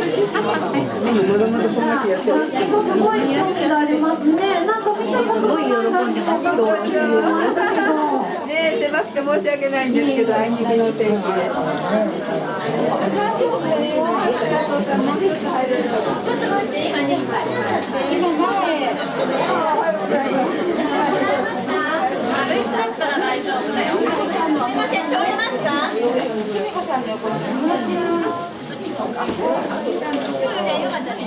すごい興味がありますね。なんか見たことない感じの人がいるようなだけど。ね、狭くて申し訳ないんですけど、あいにくの天気で。ルイスだったら大丈夫だよ。すみません、取れますか？きみこさんの横に。よかったね。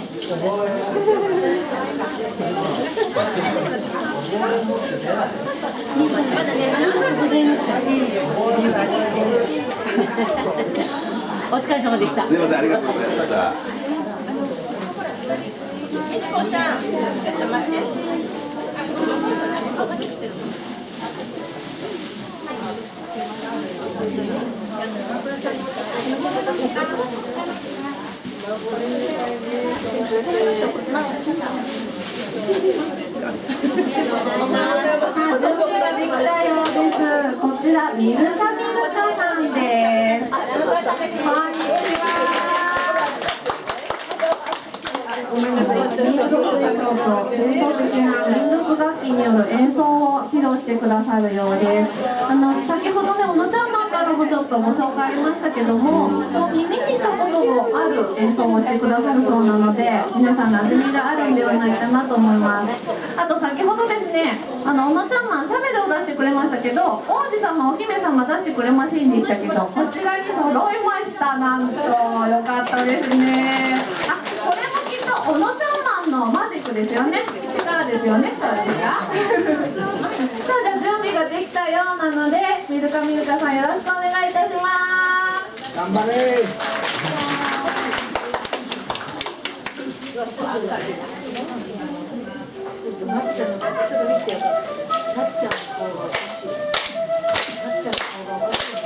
お疲れ様でした。すみません、ありがとうございました。みちこさん、ちょっと待って。こちら水上豚さんです。こんにちは。民族衣装と伝統的な民族楽器による演奏を披露してくださるようです。先ほどね、小野ちゃんマンからもちょっとご紹介ありましたけども、耳にしたこともある演奏をしてくださるそうなので、皆さん馴染みがあるんではないかなと思います。あと先ほどですね、小野ちゃんマンシャベルを出してくれましたけど、王子様お姫様出してくれませんでしたけど、こちらに揃いました。なんとよかったですね。これもきっと小野ちゃんマンのマジックですよね。力ですよね。そうですか。さあ、じゃあ準備ができたようなので、水上ゆかさんよろしくお願いいたします。頑張れ。なっちゃんの顔ちょっと見せてよ。なっちゃんの顔が欲しい。なっちゃんの顔が欲しい。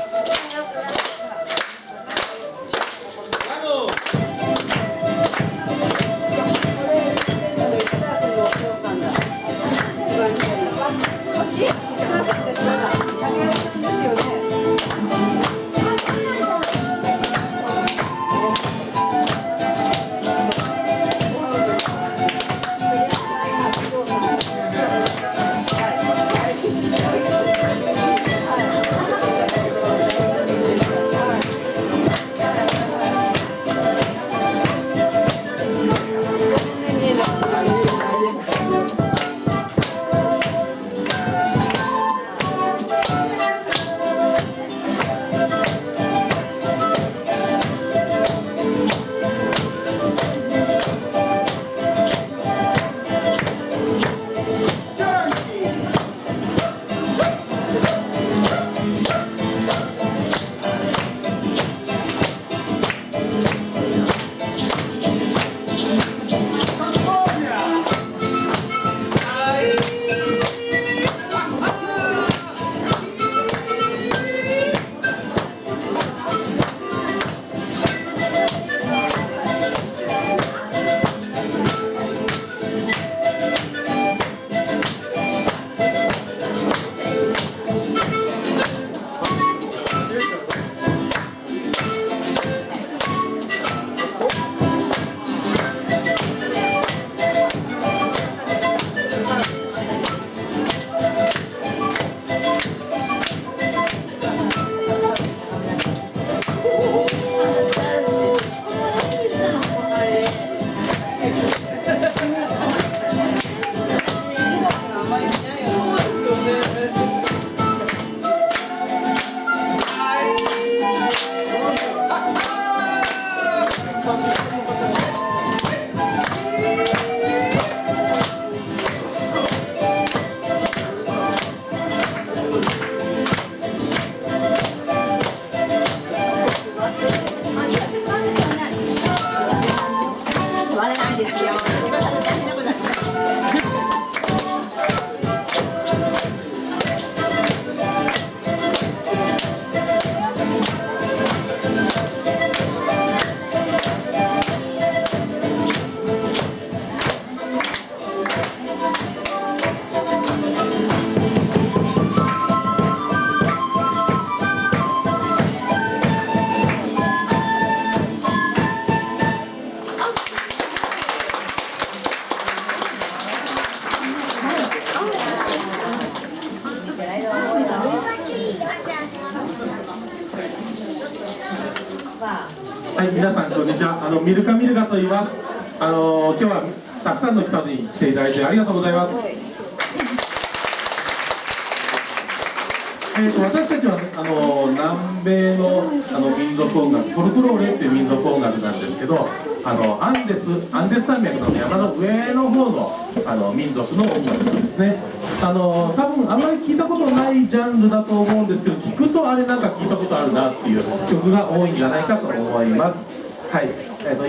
はい、皆さんこんにちは。ミルカミルカと言います。今日はたくさんの人に来ていただいてありがとうございます。私たちは、南米の、民族音楽、フォルクローレっていう民族音楽なんですけど、アンデス山脈の山の上の方の、民族の音楽ですね。多分あんまり聞いたことないジャンルだと思うんですけど、聞くとあれなんか聞いたことあるなっていう曲が多いんじゃないかと思います。はい、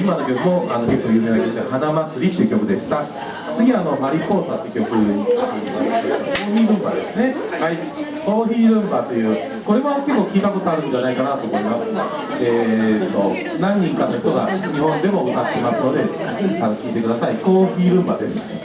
今の曲も結構有名な曲で「花祭り」っていう曲でした。次はマリポータっていう曲、コーヒールンバですね。はい、コーヒールンバという、これも結構聞いたことあるんじゃないかなと思います。何人かの人が日本でも歌ってますので、聞いてください。コーヒールンバです。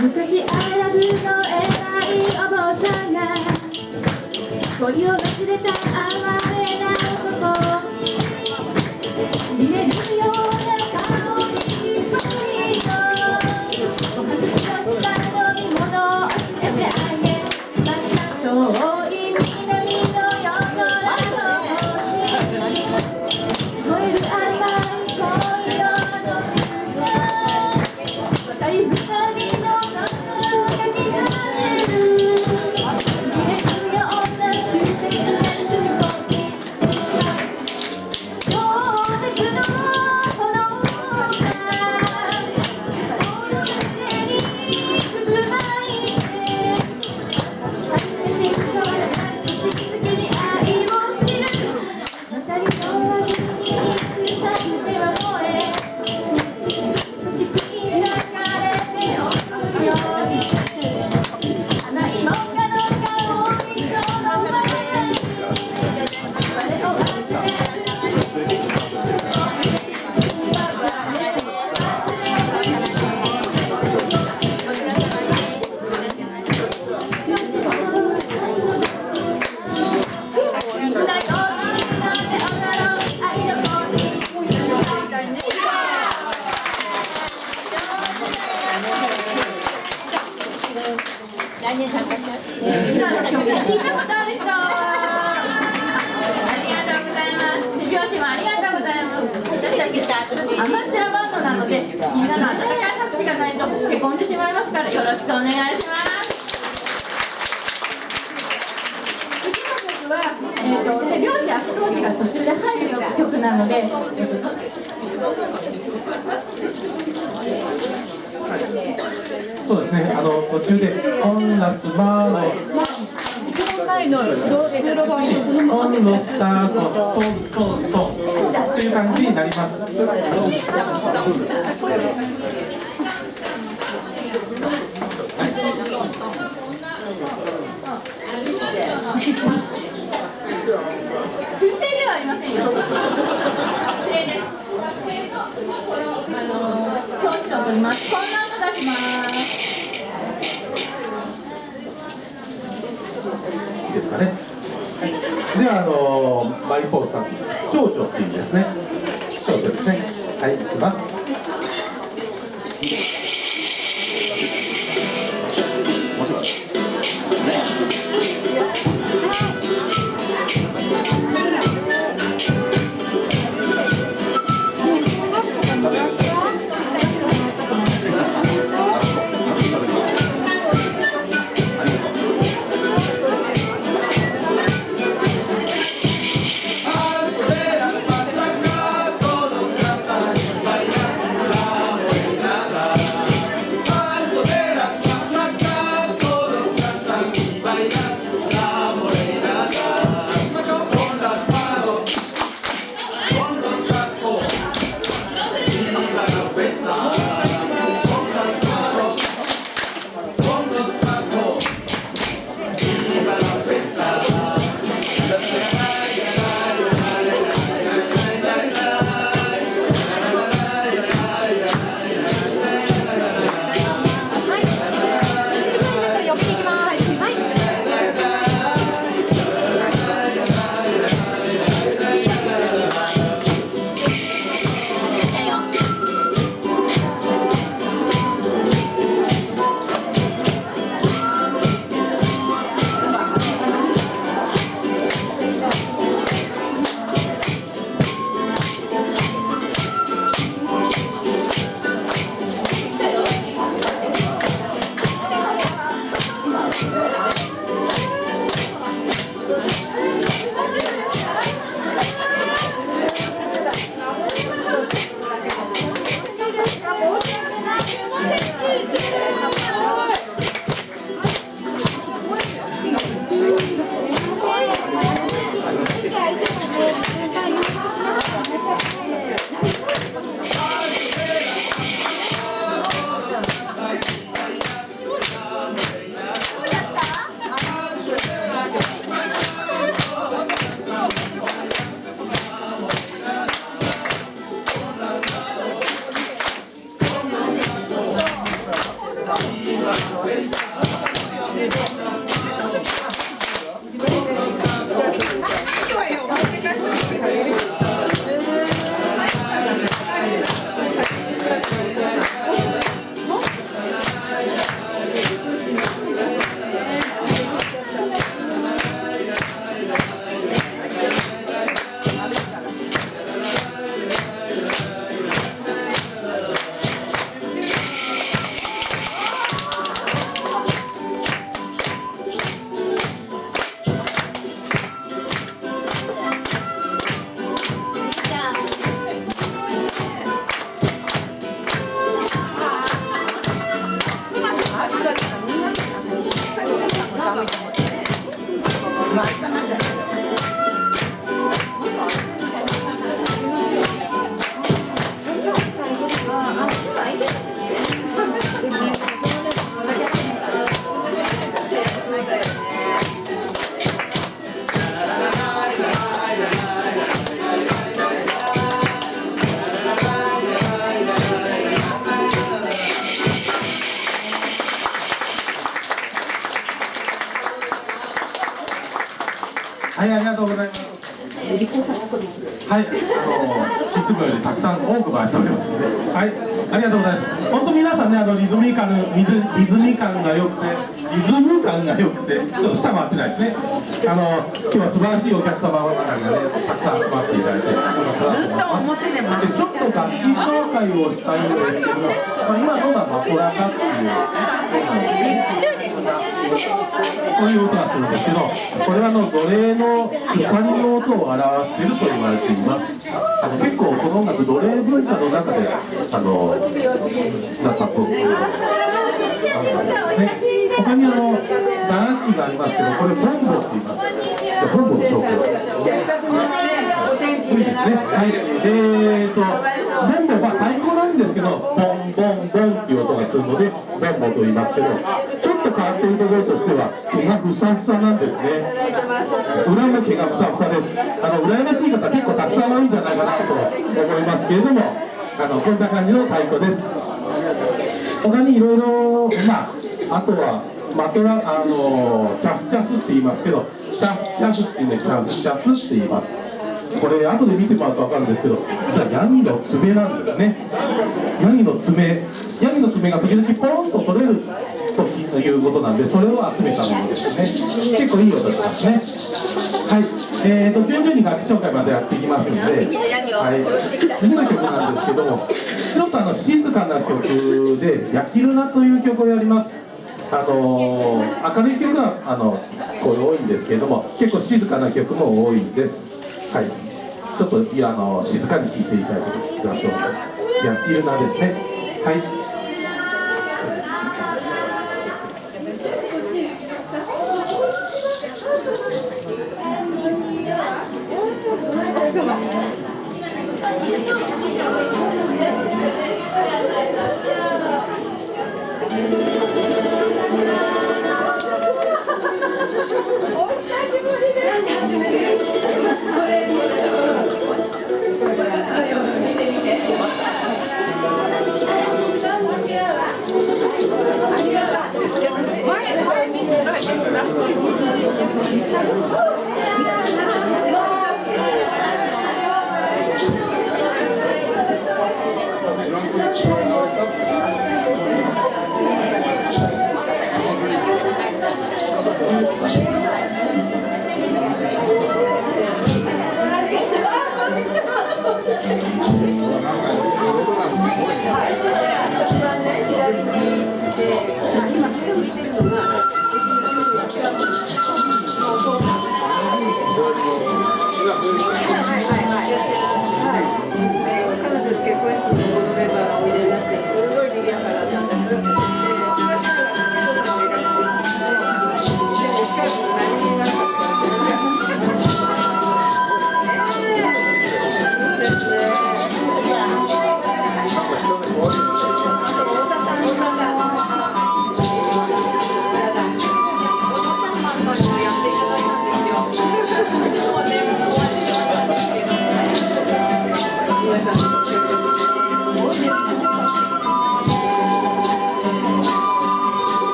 昔アラブの偉いお坊さんが恋を忘れた哀れな男、見れるような顔に一人のお恥ずかしさのに物を教えてあげました。遠い南の夜空の星、燃える曖昧恋の大二人の何年参加した？聞いたことある人。ありがとうございます。手拍子もありがとうございます。アマチュアバンドなので、みんなの温かい拍手がないとへこんでしまいますから、よろしくお願いします。次の曲は、手拍子、足拍子が途中で入る曲なので。そうですね、途中で「オンラスマーの」「オンのスタート」「トントントン」っていう感じになります。送ります。こんなの出します。いいですかね。ではマリポーさん、蝶々っていう意味ですね。蝶々ですね。はい、いきます。面白い。はい、ありがとうございます。はい、いつもよりたくさん多く回しておりますので、はい、ありがとうございます。本当皆さんね、リズム感が良くて、リズム感が良くて、ちょっと下回ってないですね。今日は素晴らしいお客様がね、たくさん集まっていただいて、ずっと表でちょっと楽器紹介をしたいんですけど、今のがマコラカってこういう音がするんですけど、これは奴隷の鎖の音を表していると言われています。結構この音楽、奴隷文化の中でなんかこう、他に打楽器がありますけど、これボンボって言います。ボンボの紹介いいですね。はい。ボンボは太鼓なんですけど、ボンボンボンっていう音がするので、ボンボと言いますけど、ちょっと変わっているところとしては、毛がふさふさなんですね。裏の毛がふさふさです。羨ましい方結構たくさん多いんじゃないかなと思いますけれども、こんな感じの太鼓です。他にいろいろ、あとはマトラチャフチャフって言いますけど、チャフチャフっていうね、チャフチャフって言います。これ後で見てもらうと分かるんですけど、実はヤギの爪なんですね。ヤギの爪が時々ポロンと取れるということなんで、それを集めたものですね。結構いい音しますね。はい、徐々に楽器紹介までやっていきますので、はい、次の曲なんですけども、ちょっと静かな曲で「ヤキルナ」という曲をやります。明るい曲はこう多いんですけれども、結構静かな曲も多いんです。はい、ちょっと静かに聴いていただきましょう。ヤキルナですね。はい。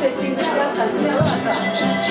セッティングしてあったんですよ。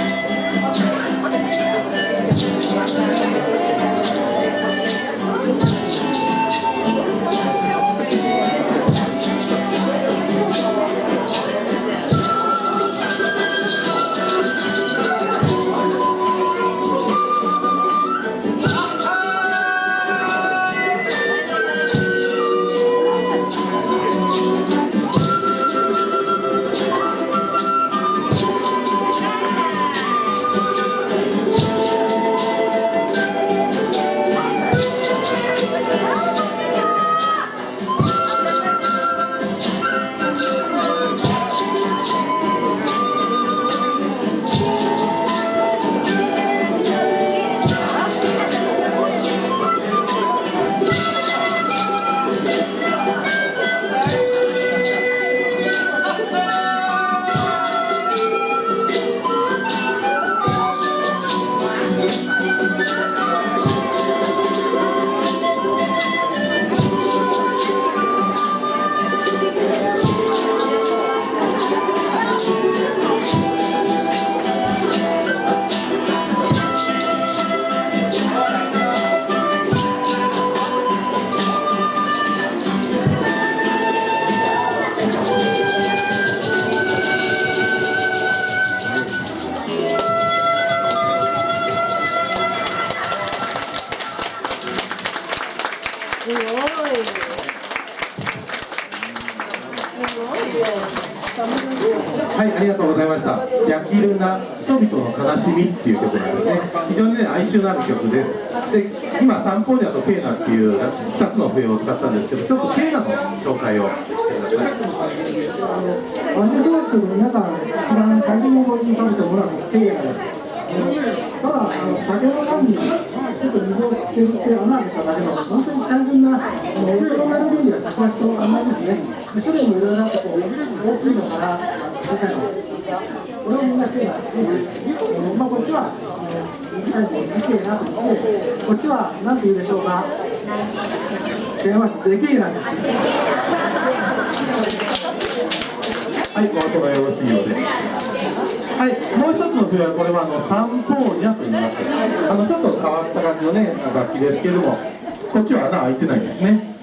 ヤキルナ人々の悲しみっていう曲なんですね。非常にね哀愁のある曲です。で今サンポーニャとケーナっていう2つの笛を使ったんですけど、ちょっとケーナの紹介をしてください。アンデスワックの皆さん一番最初に思い浮かべてもらうのがケーナです。ただ竹の間にちょっと水を削って穴開けただけなので、本当に単純なオルトメロディーが先ほどと同じですね。で種類もいろいろあってこう大きいのから小さいの、これをみんなケーナですね。こっちは短いのでケーナと言って、こっちは何て言うでしょうか。電話でケーナです。はい、お後がよろしいようで。はい、もう一つの笛はこれはサンポーニャと言いまして、ちょっと変わった感じのね楽器ですけれども、こっちは穴開いてないんですね。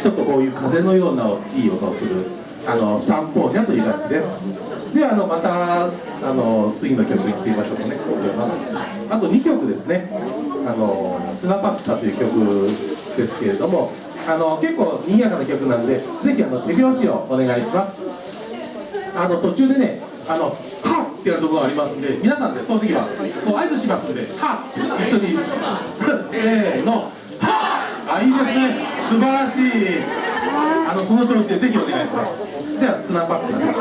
ちょっとこういう風のようないい音をするサンポーニャという楽器です。ではまた次の曲いってみましょうかね。あと2曲ですね。スナパッタという曲ですけれども、結構賑やかな曲なんで、ぜひ手拍子をお願いします。途中でねはっってやるところがありますんで、皆さんでその時はこう合図しますんで、はっって一緒にせーの、はっ、いいですね、素晴らしい。その調子でぜひお願いします。ではスナパッタです。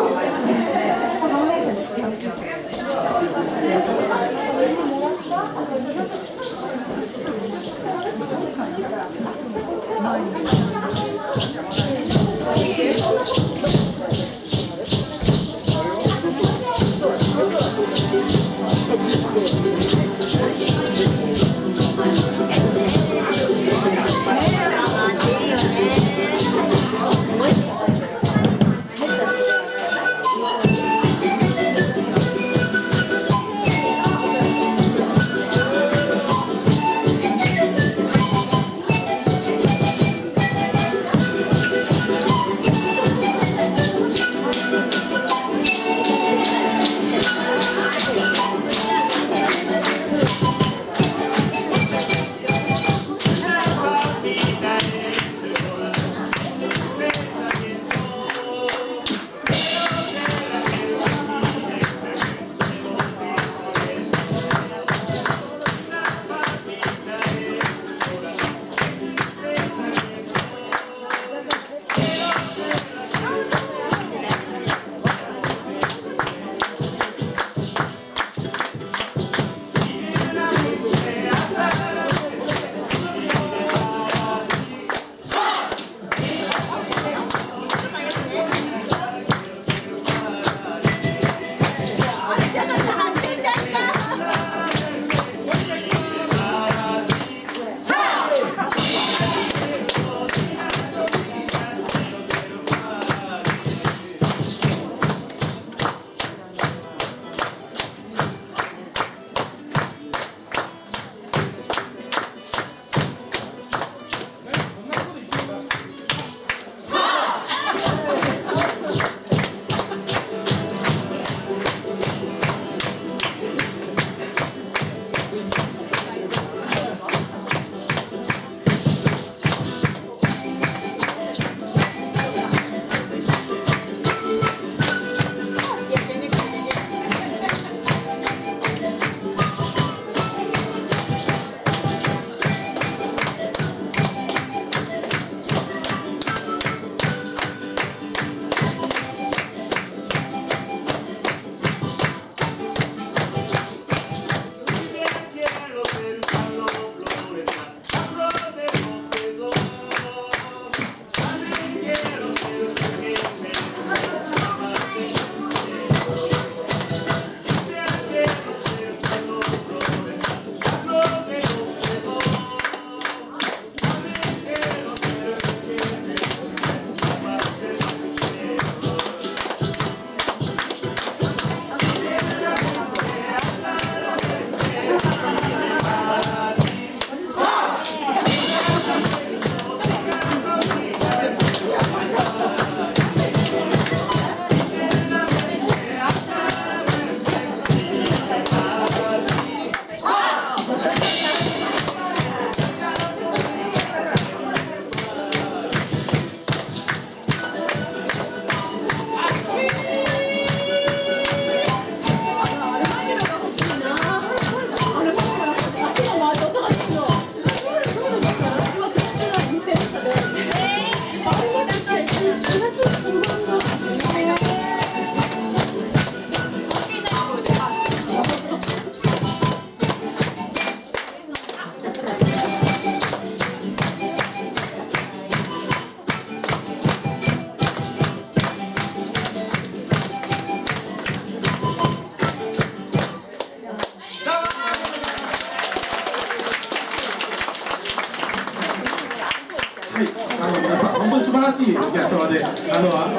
まであ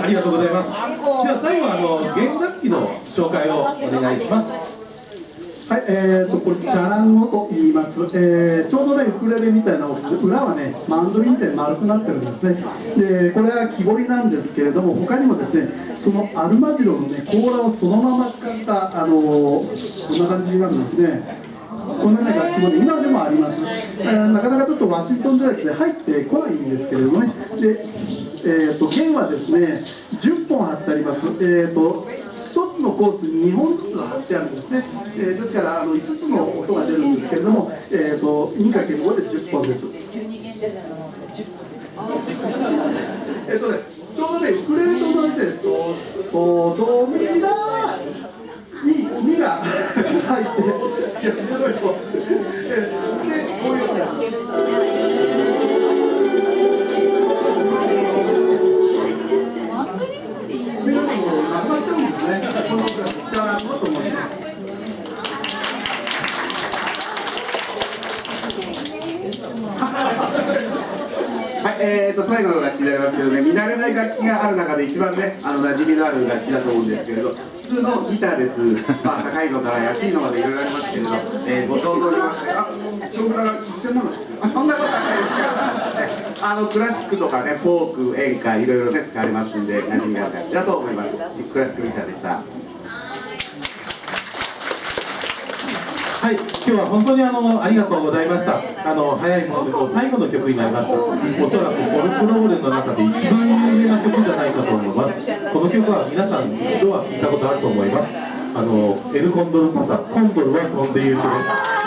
りがとうございます。では最後弦楽器の紹介をお願いします。はい、これチャランゴと言います。ちょうどねウクレレみたいな音で裏はねマンドリンみたいに丸くなってるんですね。でこれは木彫りなんですけれども、他にもですねそのアルマジロのね甲羅をそのまま使ったこんな感じになるんですね。こんなような楽器も、ね、今でもあります。なかなかちょっとワシントン条約で入ってこないんですけれどもね。で弦はですね10本貼ってあります。1つのコースに2本ずつ貼ってあるんですね。ですから5つの音が出るんですけれども、2×5 で10本です。ちょうどねウクレレと同じでソドミラにミが入って、いやメロディーをでこういう音です。はい、最後の楽器になりますけどね、見慣れない楽器がある中で一番ね、馴染みのある楽器だと思うんですけれど、普通のギターです。まあ、高いのから安いのまでいろいろありますけれど、ご想像にまして、少々が1000万円、そんなことはないですから、クラシックとかね、フォーク、演歌、いろいろね、使われますんで、馴染みがある楽器だと思います。クラシックギターでした。はい、今日は本当にありがとうございました。早いもので最後の曲になりました。おそらくフォルクローレンの中で一番有名な曲じゃないかと思います。この曲は皆さん一度は聞いたことあると思います。エルコンドルパサ、コンドルは飛んでいる曲です。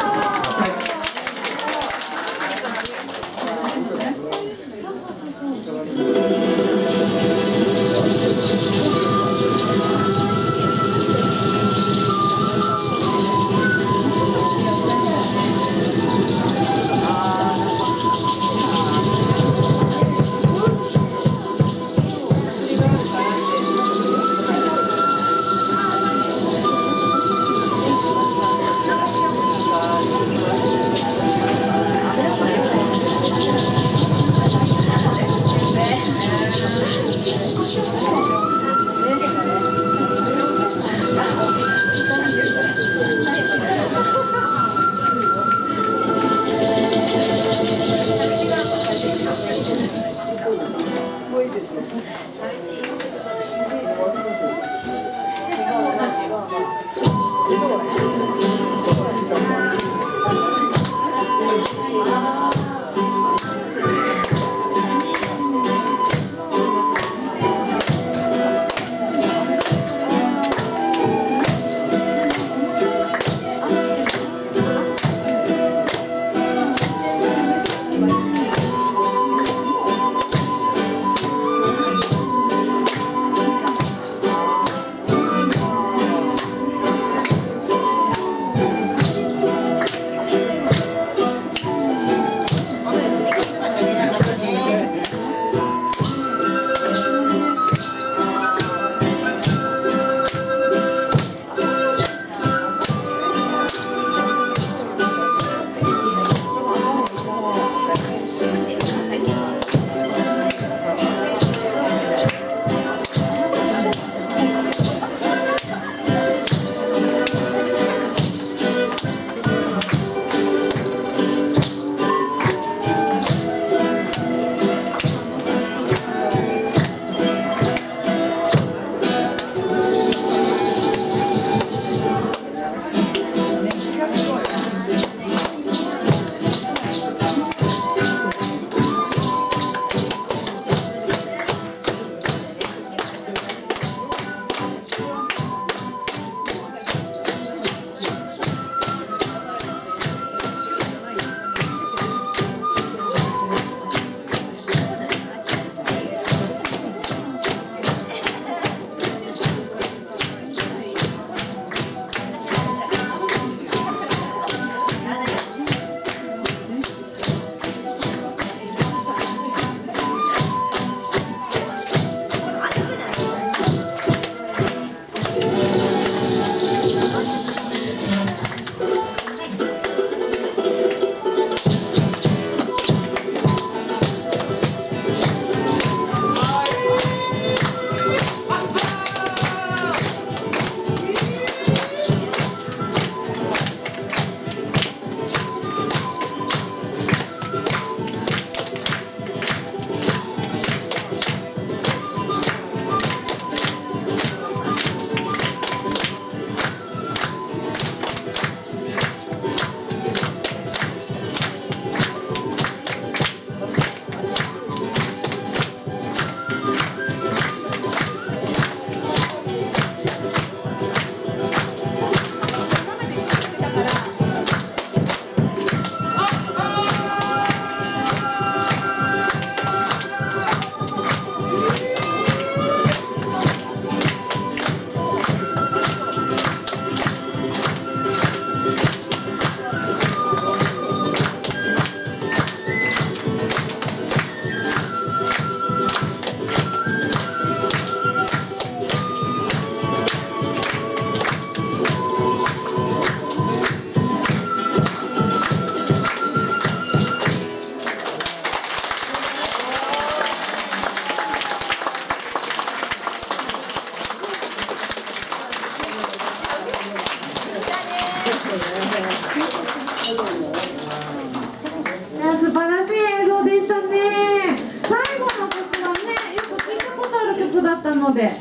曲だったので、ね、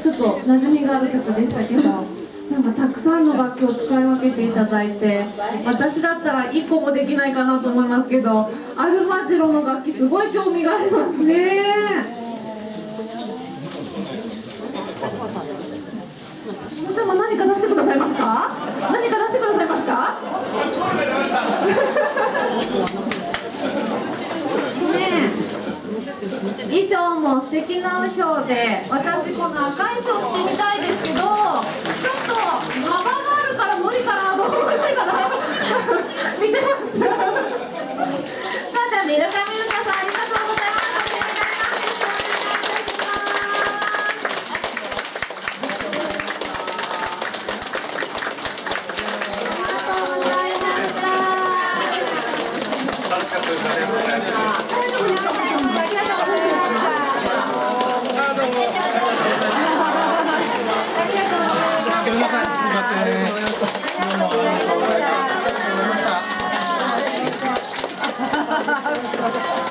ちょっと馴染みがある曲でしたけど、なんかたくさんの楽器を使い分けていただいて、私だったら1個もできないかなと思いますけど、アルマジロの楽器すごい興味がありますね。皆様何か出してくださいますか？何か出してくださいますか？衣装も素敵な衣装で、私この赤い衣装着てみたいですけど、ちょっと幅があるから無理かなと思ってから見てました。さあ、じゃあミルカミルカさん、ありがとうございます。すいません。